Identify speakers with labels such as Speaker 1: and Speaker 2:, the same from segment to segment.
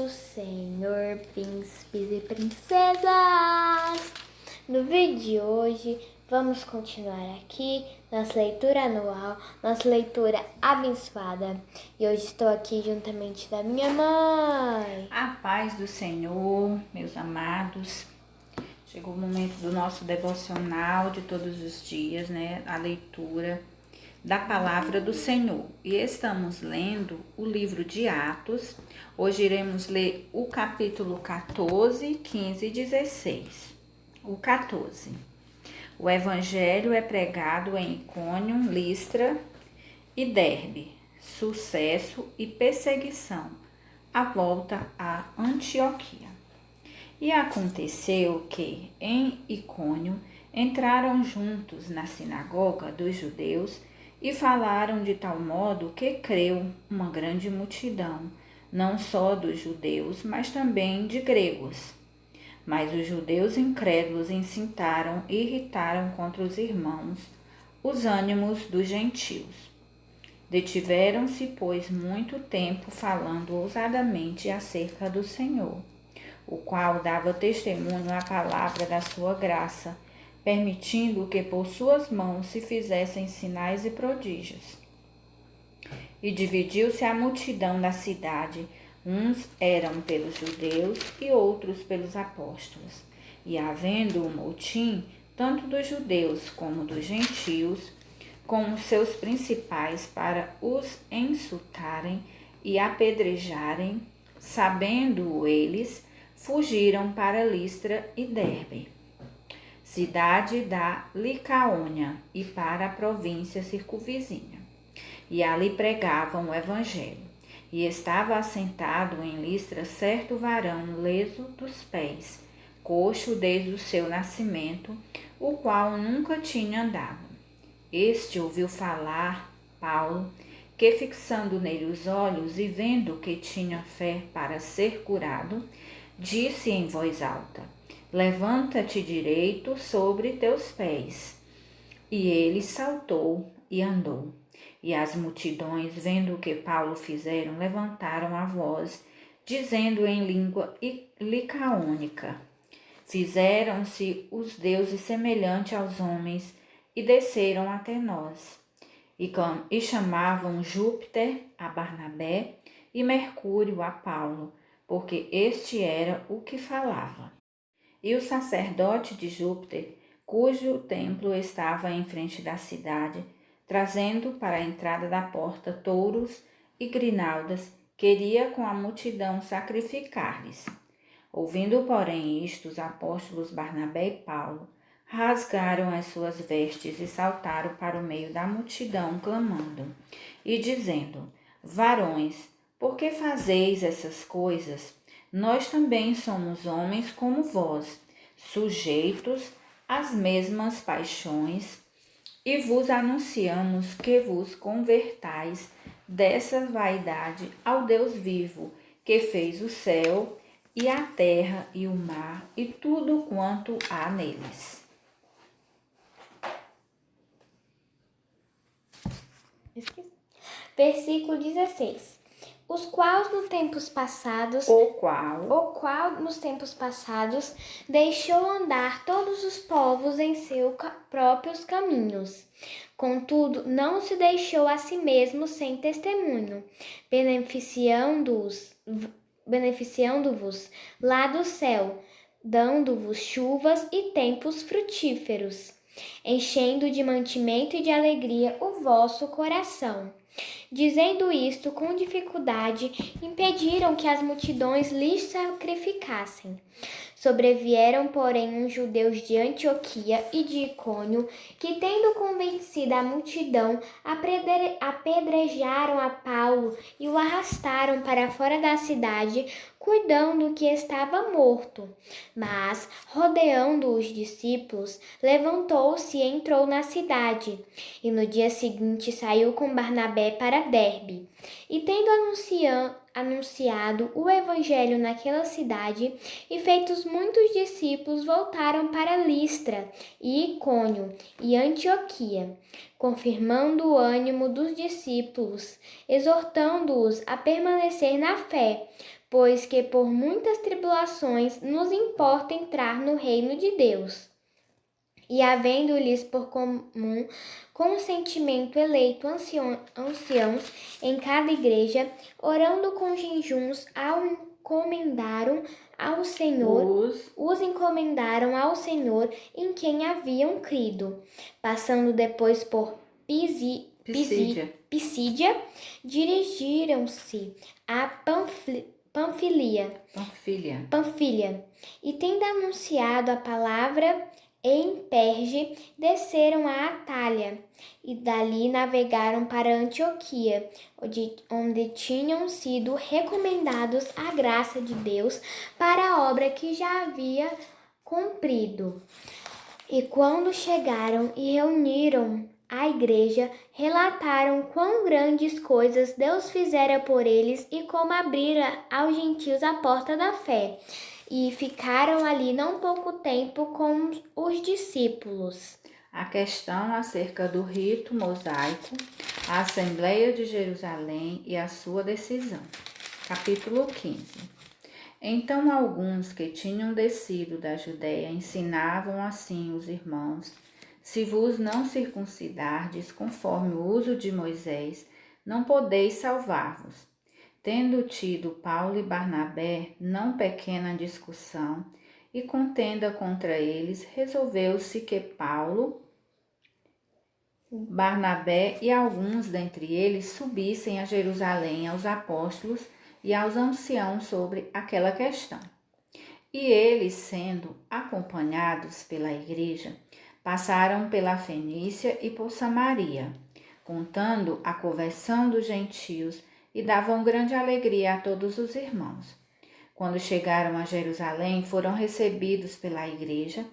Speaker 1: Senhor, príncipes e princesas! No vídeo de hoje, vamos continuar aqui nossa leitura anual, nossa leitura abençoada. E hoje estou aqui juntamente da minha mãe.
Speaker 2: A paz do Senhor, meus amados. Chegou o momento do nosso devocional de todos os dias, né? A leitura da palavra do Senhor. E estamos lendo o livro de Atos. Hoje iremos ler o capítulo 14, 15 e 16. O 14. O evangelho é pregado em Icônio, Listra e Derbe. Sucesso e perseguição. A volta a Antioquia. E aconteceu que, em Icônio, entraram juntos na sinagoga dos judeus e falaram de tal modo que creu uma grande multidão, não só dos judeus, mas também de gregos. Mas os judeus incrédulos incitaram e irritaram contra os irmãos os ânimos dos gentios. Detiveram-se, pois, muito tempo falando ousadamente acerca do Senhor, o qual dava testemunho à palavra da sua graça, permitindo que por suas mãos se fizessem sinais e prodígios. E dividiu-se a multidão da cidade, uns eram pelos judeus e outros pelos apóstolos. E havendo um motim, tanto dos judeus como dos gentios, com os seus principais para os insultarem e apedrejarem, sabendo eles, fugiram para Listra e Derbe, cidade da Licaônia, e para a província circunvizinha. E ali pregavam o evangelho. E estava assentado em Listra certo varão leso dos pés, coxo desde o seu nascimento, o qual nunca tinha andado. Este ouviu falar Paulo, que fixando nele os olhos e vendo que tinha fé para ser curado, disse em voz alta: Levanta-te direito sobre teus pés. E ele saltou e andou. E as multidões, vendo o que Paulo fizeram, levantaram a voz, dizendo em língua licaônica: Fizeram-se os deuses semelhante aos homens, e desceram até nós. E chamavam Júpiter a Barnabé e Mercúrio a Paulo, porque este era o que falava. E o sacerdote de Júpiter, cujo templo estava em frente da cidade, trazendo para a entrada da porta touros e grinaldas, queria com a multidão sacrificar-lhes. Ouvindo, porém, isto, os apóstolos Barnabé e Paulo rasgaram as suas vestes e saltaram para o meio da multidão, clamando e dizendo: Varões, por que fazeis essas coisas? Nós também somos homens como vós, sujeitos às mesmas paixões, e vos anunciamos que vos convertais dessa vaidade ao Deus vivo, que fez o céu e a terra e o mar e tudo quanto há neles.
Speaker 1: Versículo 16. O qual nos tempos passados deixou andar todos os povos em seus próprios caminhos. Contudo, não se deixou a si mesmo sem testemunho, beneficiando-vos lá do céu, dando-vos chuvas e tempos frutíferos, enchendo de mantimento e de alegria o vosso coração. Dizendo isto com dificuldade, impediram que as multidões lhes sacrificassem. Sobrevieram, porém, uns judeus de Antioquia e de Icônio, que, tendo convencido a multidão, apedrejaram a Paulo e o arrastaram para fora da cidade, cuidando que estava morto. Mas, rodeando os discípulos, levantou-se e entrou na cidade. E no dia seguinte saiu com Barnabé para Derbe. E tendo anunciado o evangelho naquela cidade e feitos muitos discípulos, voltaram para Listra e Icônio e Antioquia, confirmando o ânimo dos discípulos, exortando-os a permanecer na fé, pois que por muitas tribulações nos importa entrar no reino de Deus. E havendo-lhes por comum consentimento eleito anciãos em cada igreja, orando com jejuns, os encomendaram ao Senhor em quem haviam crido. Passando depois por Pisídia, dirigiram-se a Panfilha, e tendo anunciado a palavra em Perge, desceram a Atália, e dali navegaram para Antioquia, onde tinham sido recomendados à graça de Deus para a obra que já havia cumprido. E quando chegaram e reuniram a igreja, relataram quão grandes coisas Deus fizera por eles e como abrira aos gentios a porta da fé. E ficaram ali não pouco tempo com os discípulos.
Speaker 2: A questão acerca do rito mosaico, a Assembleia de Jerusalém e a sua decisão. Capítulo 15. Então alguns que tinham descido da Judéia ensinavam assim os irmãos: se vos não circuncidardes conforme o uso de Moisés, não podeis salvar-vos. Tendo tido Paulo e Barnabé não pequena discussão e contenda contra eles, resolveu-se que Paulo, Barnabé e alguns dentre eles subissem a Jerusalém aos apóstolos e aos anciãos sobre aquela questão. E eles, sendo acompanhados pela igreja, passaram pela Fenícia e por Samaria, contando a conversão dos gentios, e davam grande alegria a todos os irmãos. Quando chegaram a Jerusalém, foram recebidos pela igreja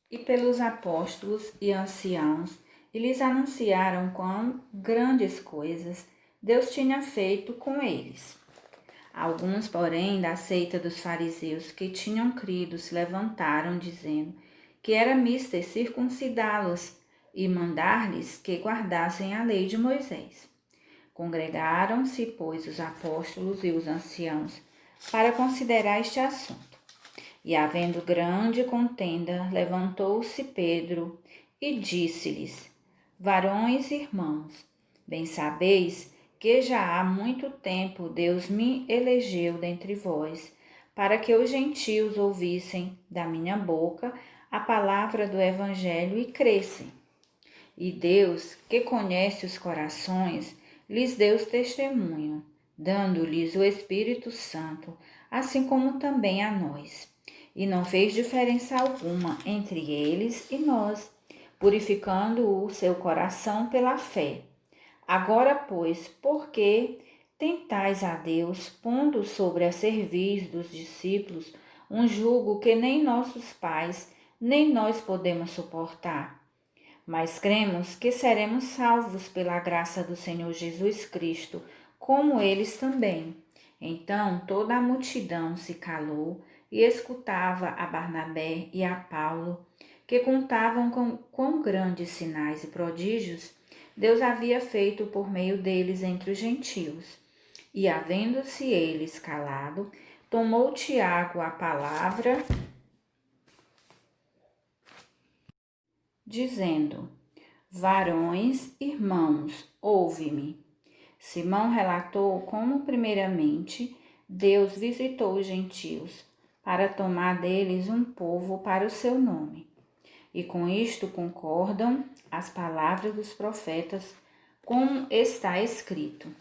Speaker 2: e pelos apóstolos e anciãos, e lhes anunciaram quão grandes coisas Deus tinha feito com eles. Alguns, porém, da seita dos fariseus que tinham crido se levantaram, dizendo que era mister circuncidá-los e mandar-lhes que guardassem a lei de Moisés. Congregaram-se, pois, os apóstolos e os anciãos para considerar este assunto. E, havendo grande contenda, levantou-se Pedro e disse-lhes: varões e irmãos, bem sabeis que já há muito tempo Deus me elegeu dentre vós, para que os gentios ouvissem da minha boca a palavra do Evangelho e crescem. E Deus, que conhece os corações, lhes deu testemunho, dando-lhes o Espírito Santo, assim como também a nós. E não fez diferença alguma entre eles e nós, purificando o seu coração pela fé. Agora, pois, por que tentais a Deus, pondo sobre a cerviz dos discípulos um jugo que nem nossos pais, nem nós podemos suportar? Mas cremos que seremos salvos pela graça do Senhor Jesus Cristo, como eles também. Então toda a multidão se calou e escutava a Barnabé e a Paulo, que contavam com quão grandes sinais e prodígios Deus havia feito por meio deles entre os gentios. E, havendo-se eles calado, tomou Tiago a palavra, dizendo: varões, irmãos, ouve-me. Simão relatou como, primeiramente, Deus visitou os gentios, para tomar deles um povo para o seu nome. E com isto concordam as palavras dos profetas, como está escrito: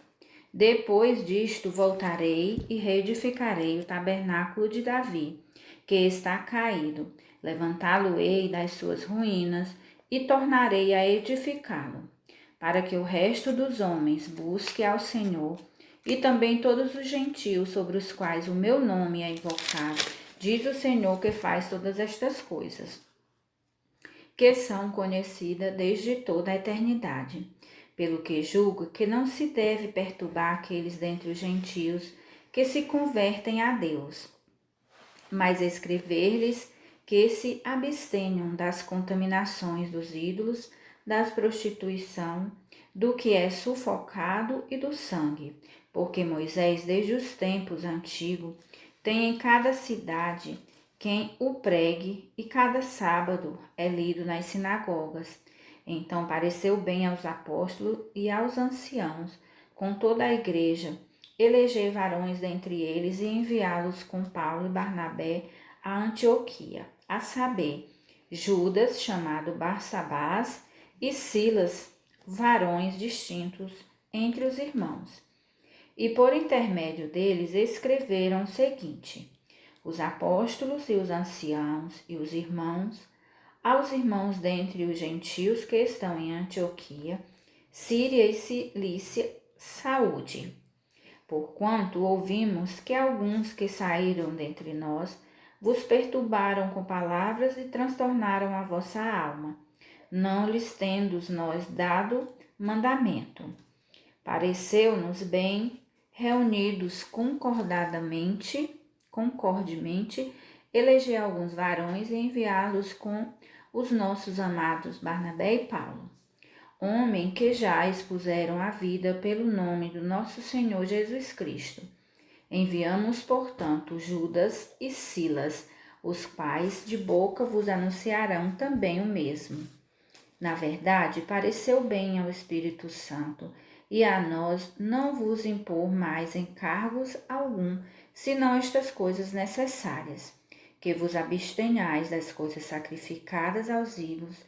Speaker 2: depois disto voltarei e reedificarei o tabernáculo de Davi, que está caído, levantá-lo-ei das suas ruínas e tornarei a edificá-lo, para que o resto dos homens busque ao Senhor, e também todos os gentios sobre os quais o meu nome é invocado, diz o Senhor que faz todas estas coisas, que são conhecidas desde toda a eternidade. Pelo que julgo que não se deve perturbar aqueles dentre os gentios que se convertem a Deus, mas escrever-lhes que se abstenham das contaminações dos ídolos, da prostituição, do que é sufocado e do sangue, porque Moisés, desde os tempos antigos, tem em cada cidade quem o pregue, e cada sábado é lido nas sinagogas. Então pareceu bem aos apóstolos e aos anciãos, com toda a igreja, eleger varões dentre eles e enviá-los com Paulo e Barnabé a Antioquia, a saber, Judas, chamado Barsabás, e Silas, varões distintos entre os irmãos. E por intermédio deles escreveram o seguinte: os apóstolos e os anciãos e os irmãos, aos irmãos dentre os gentios que estão em Antioquia, Síria e Cilícia, saúde. Porquanto ouvimos que alguns que saíram dentre nós vos perturbaram com palavras e transtornaram a vossa alma, não lhes tendo nós dado mandamento. Pareceu-nos bem, reunidos concordemente, eleger alguns varões e enviá-los com os nossos amados Barnabé e Paulo, homem que já expuseram a vida pelo nome do nosso Senhor Jesus Cristo. Enviamos, portanto, Judas e Silas, os quais de boca vos anunciarão também o mesmo. Na verdade, pareceu bem ao Espírito Santo e a nós não vos impor mais encargos algum, senão estas coisas necessárias, que vos abstenhais das coisas sacrificadas aos ídolos,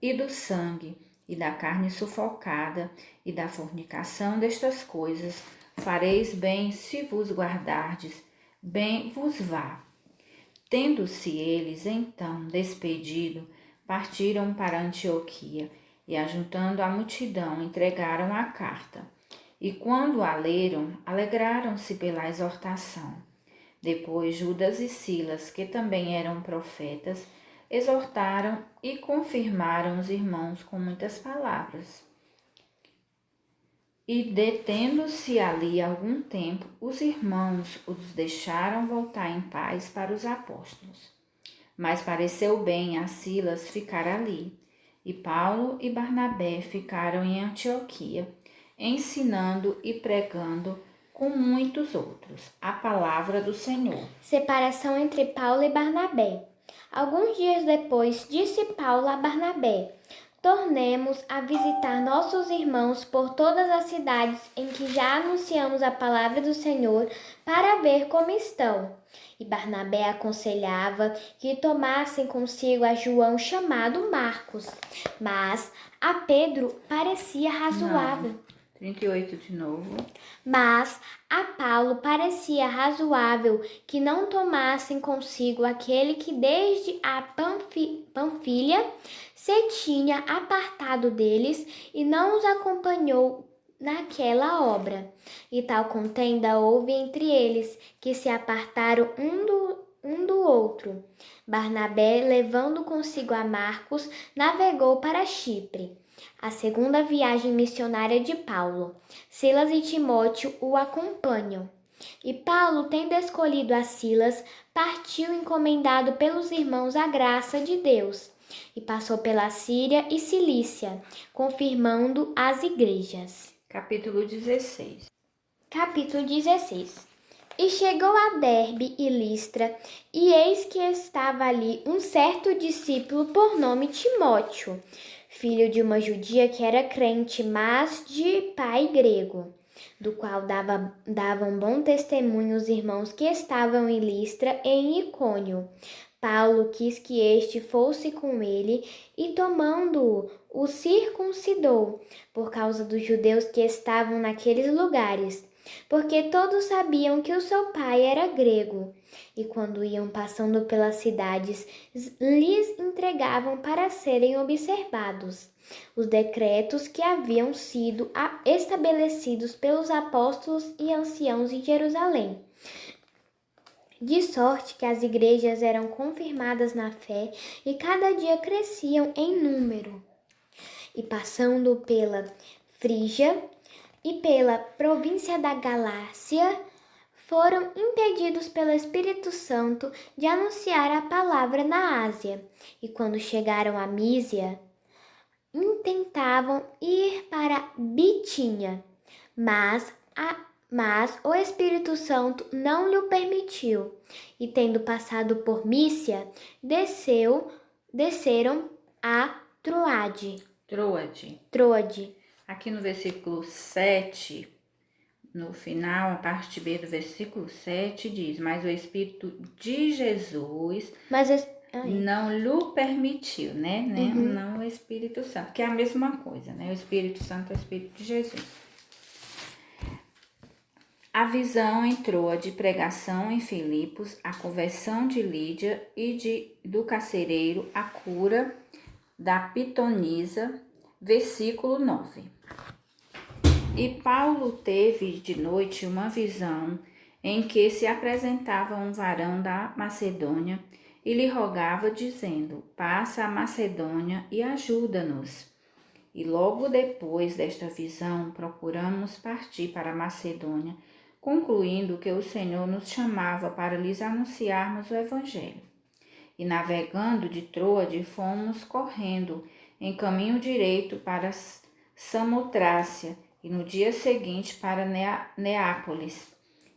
Speaker 2: e do sangue, e da carne sufocada, e da fornicação destas coisas. Fareis bem se vos guardardes, bem vos vá. Tendo-se eles, então, despedido, partiram para Antioquia, e, ajuntando a multidão, entregaram a carta. E quando a leram, alegraram-se pela exortação. Depois Judas e Silas, que também eram profetas, exortaram e confirmaram os irmãos com muitas palavras. E detendo-se ali algum tempo, os irmãos os deixaram voltar em paz para os apóstolos. Mas pareceu bem a Silas ficar ali, e Paulo e Barnabé ficaram em Antioquia, ensinando e pregando com muitos outros a palavra do Senhor.
Speaker 1: Separação entre Paulo e Barnabé. Alguns dias depois, disse Paulo a Barnabé: tornemos a visitar nossos irmãos por todas as cidades em que já anunciamos a palavra do Senhor, para ver como estão. E Barnabé aconselhava que tomassem consigo a João, chamado Marcos, mas a Pedro parecia razoável.
Speaker 2: 38 de novo.
Speaker 1: Mas a Paulo parecia razoável que não tomassem consigo aquele que desde a Panfilha se tinha apartado deles e não os acompanhou naquela obra. E tal contenda houve entre eles, que se apartaram um do outro. Barnabé, levando consigo a Marcos, navegou para Chipre, a segunda viagem missionária de Paulo. Silas e Timóteo o acompanham. E Paulo, tendo escolhido a Silas, partiu encomendado pelos irmãos à graça de Deus, e passou pela Síria e Cilícia, confirmando as igrejas.
Speaker 2: Capítulo 16.
Speaker 1: Capítulo 16. E chegou a Derbe e Listra, e eis que estava ali um certo discípulo por nome Timóteo, filho de uma judia que era crente, mas de pai grego, do qual davam bom testemunho os irmãos que estavam em Listra e em Icônio. Paulo quis que este fosse com ele, e tomando-o, o circuncidou, por causa dos judeus que estavam naqueles lugares, porque todos sabiam que o seu pai era grego. E quando iam passando pelas cidades, lhes entregavam para serem observados os decretos que haviam sido estabelecidos pelos apóstolos e anciãos em Jerusalém. De sorte que as igrejas eram confirmadas na fé e cada dia cresciam em número. E passando pela Frígia e pela província da Galácia, foram impedidos pelo Espírito Santo de anunciar a palavra na Ásia. E quando chegaram a Mísia, intentavam ir para Bitínia, mas o Espírito Santo não lhe permitiu. E tendo passado por Mísia, desceram a Troade.
Speaker 2: Aqui no versículo 7, no final, a parte B do versículo 7 diz: mas o Espírito de Jesus não lhe permitiu, né? Não o Espírito Santo, que é a mesma coisa, né? O Espírito Santo é o Espírito de Jesus. A visão entrou a de pregação em Filipos, a conversão de Lídia e do carcereiro, a cura da pitonisa, versículo 9. E Paulo teve de noite uma visão em que se apresentava um varão da Macedônia e lhe rogava, dizendo: passa a Macedônia e ajuda-nos. E logo depois desta visão, procuramos partir para a Macedônia, concluindo que o Senhor nos chamava para lhes anunciarmos o Evangelho. E navegando de Troade, fomos correndo em caminho direito para Samotrácia, e no dia seguinte para Neápolis,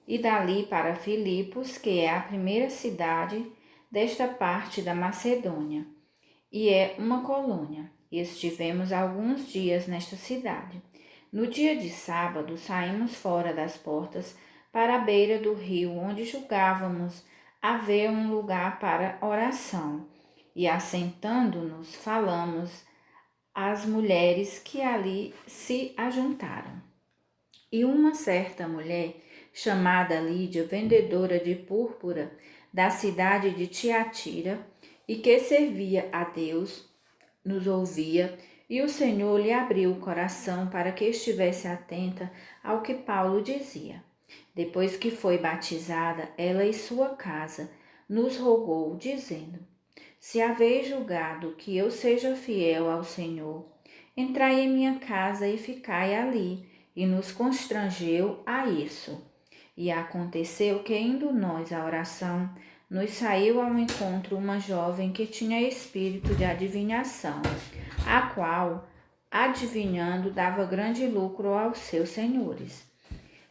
Speaker 2: e dali para Filipos, que é a primeira cidade desta parte da Macedônia, e é uma colônia. E estivemos alguns dias nesta cidade. No dia de sábado, saímos fora das portas para a beira do rio, onde julgávamos haver um lugar para oração. E assentando-nos, falamos às mulheres que ali se ajuntaram. E uma certa mulher, chamada Lídia, vendedora de púrpura da cidade de Tiatira, e que servia a Deus, nos ouvia, e o Senhor lhe abriu o coração para que estivesse atenta ao que Paulo dizia. Depois que foi batizada, ela e sua casa, nos rogou, dizendo: se haveis julgado que eu seja fiel ao Senhor, entrai em minha casa e ficai ali. E nos constrangeu a isso. E aconteceu que, indo nós à oração, nos saiu ao encontro uma jovem que tinha espírito de adivinhação, a qual, adivinhando, dava grande lucro aos seus senhores.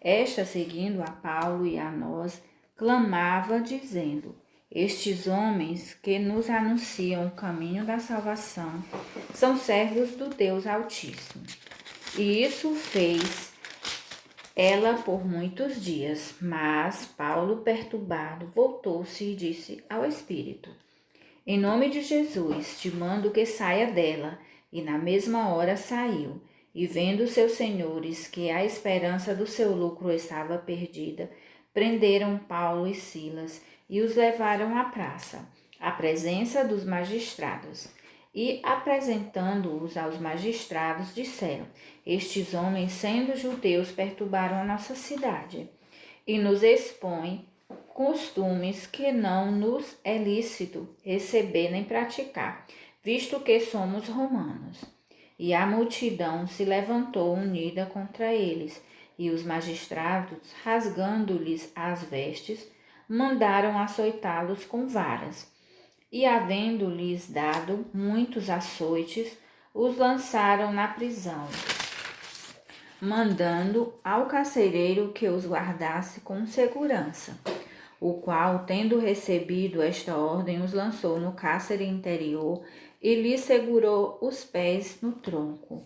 Speaker 2: Esta, seguindo a Paulo e a nós, clamava, dizendo: estes homens que nos anunciam o caminho da salvação são servos do Deus Altíssimo. E isso fez ela por muitos dias, mas Paulo, perturbado, voltou-se e disse ao Espírito: em nome de Jesus, te mando que saia dela. E na mesma hora saiu. E vendo seus senhores que a esperança do seu lucro estava perdida, prenderam Paulo e Silas e os levaram à praça, à presença dos magistrados. E, apresentando-os aos magistrados, disseram: estes homens, sendo judeus, perturbaram a nossa cidade e nos expõem costumes que não nos é lícito receber nem praticar, visto que somos romanos. E a multidão se levantou unida contra eles, e os magistrados, rasgando-lhes as vestes, mandaram açoitá-los com varas. E, havendo-lhes dado muitos açoites, os lançaram na prisão, mandando ao carcereiro que os guardasse com segurança, o qual, tendo recebido esta ordem, os lançou no cárcere interior e lhes segurou os pés no tronco.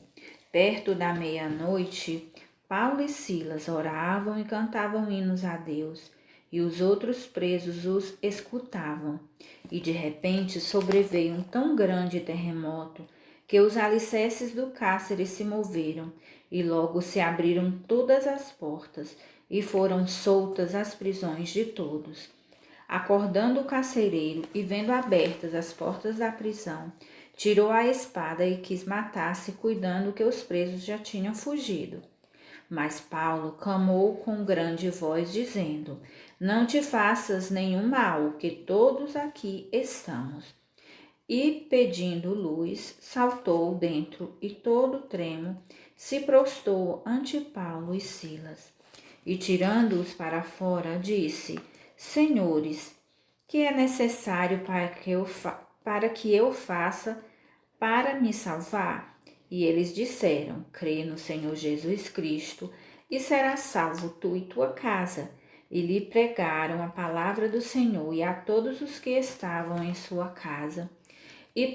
Speaker 2: Perto da meia-noite, Paulo e Silas oravam e cantavam hinos a Deus, e os outros presos os escutavam. E de repente sobreveio um tão grande terremoto que os alicerces do cárcere se moveram, e logo se abriram todas as portas, e foram soltas as prisões de todos. Acordando o carcereiro e vendo abertas as portas da prisão, tirou a espada e quis matar-se, cuidando que os presos já tinham fugido. Mas Paulo clamou com grande voz, dizendo: não te faças nenhum mal, que todos aqui estamos. E, pedindo luz, saltou dentro e, todo tremo, se prostrou ante Paulo e Silas. E, tirando-os para fora, disse: senhores, que é necessário para que eu faça para me salvar? E eles disseram: crê no Senhor Jesus Cristo e serás salvo tu e tua casa. E lhe pregaram a palavra do Senhor e a todos os que estavam em sua casa. E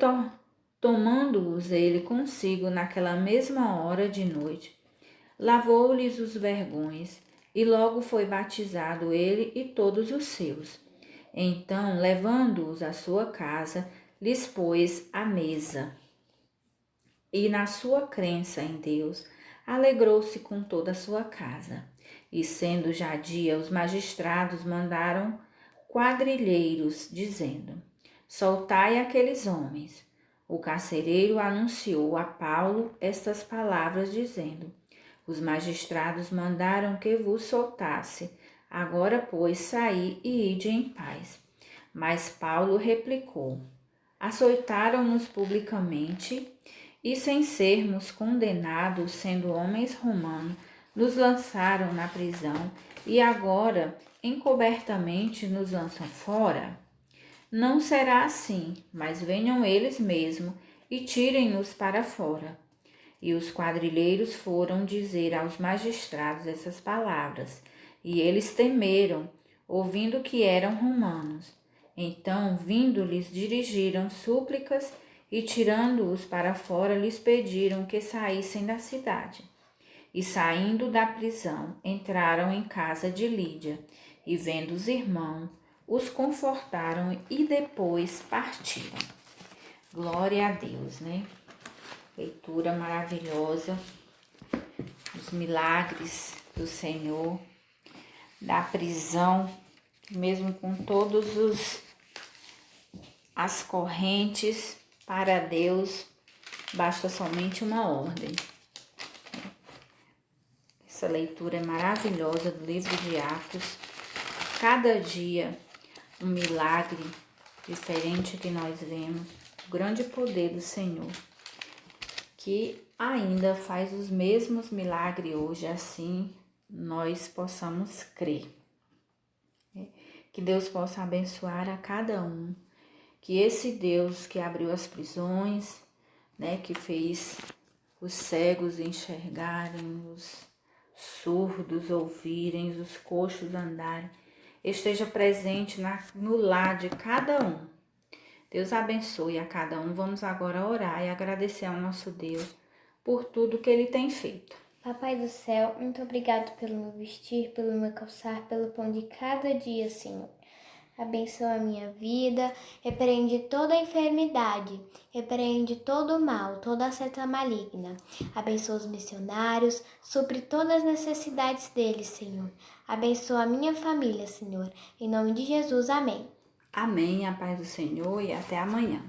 Speaker 2: tomando-os ele consigo naquela mesma hora de noite, lavou-lhes os vergões, e logo foi batizado ele e todos os seus. Então, levando-os à sua casa, lhes pôs à mesa. E na sua crença em Deus, alegrou-se com toda a sua casa. E sendo já dia, os magistrados mandaram quadrilheiros, dizendo: soltai aqueles homens. O carcereiro anunciou a Paulo estas palavras, dizendo: os magistrados mandaram que vos soltasse. Agora, pois, saí e ide em paz. Mas Paulo replicou: açoitaram-nos publicamente e, sem sermos condenados, sendo homens romanos, nos lançaram na prisão e agora, encobertamente, nos lançam fora? Não será assim, mas venham eles mesmos e tirem-nos para fora. E os quadrilheiros foram dizer aos magistrados essas palavras, e eles temeram, ouvindo que eram romanos. Então, vindo, lhes dirigiram súplicas e, tirando-os para fora, lhes pediram que saíssem da cidade. E, saindo da prisão, entraram em casa de Lídia, e, vendo os irmãos, os confortaram e depois partiram. Glória a Deus, né? Leitura maravilhosa, os milagres do Senhor, da prisão, mesmo com todos as correntes, para Deus basta somente uma ordem. Essa leitura é maravilhosa do livro de Atos. Cada dia um milagre diferente que nós vemos, o grande poder do Senhor, que ainda faz os mesmos milagres hoje, assim nós possamos crer. Que Deus possa abençoar a cada um, que esse Deus que abriu as prisões, né, que fez os cegos enxergarem, os surdos ouvirem, os coxos andarem, esteja presente no lar de cada um. Deus abençoe a cada um. Vamos agora orar e agradecer ao nosso Deus por tudo que Ele tem feito.
Speaker 1: Papai do céu, muito obrigado pelo meu vestir, pelo meu calçar, pelo pão de cada dia, Senhor. Abençoa a minha vida, repreende toda a enfermidade, repreende todo o mal, toda a seta maligna. Abençoa os missionários, supre todas as necessidades deles, Senhor. Abençoa a minha família, Senhor. Em nome de Jesus, amém.
Speaker 2: Amém, a paz do Senhor e até amanhã.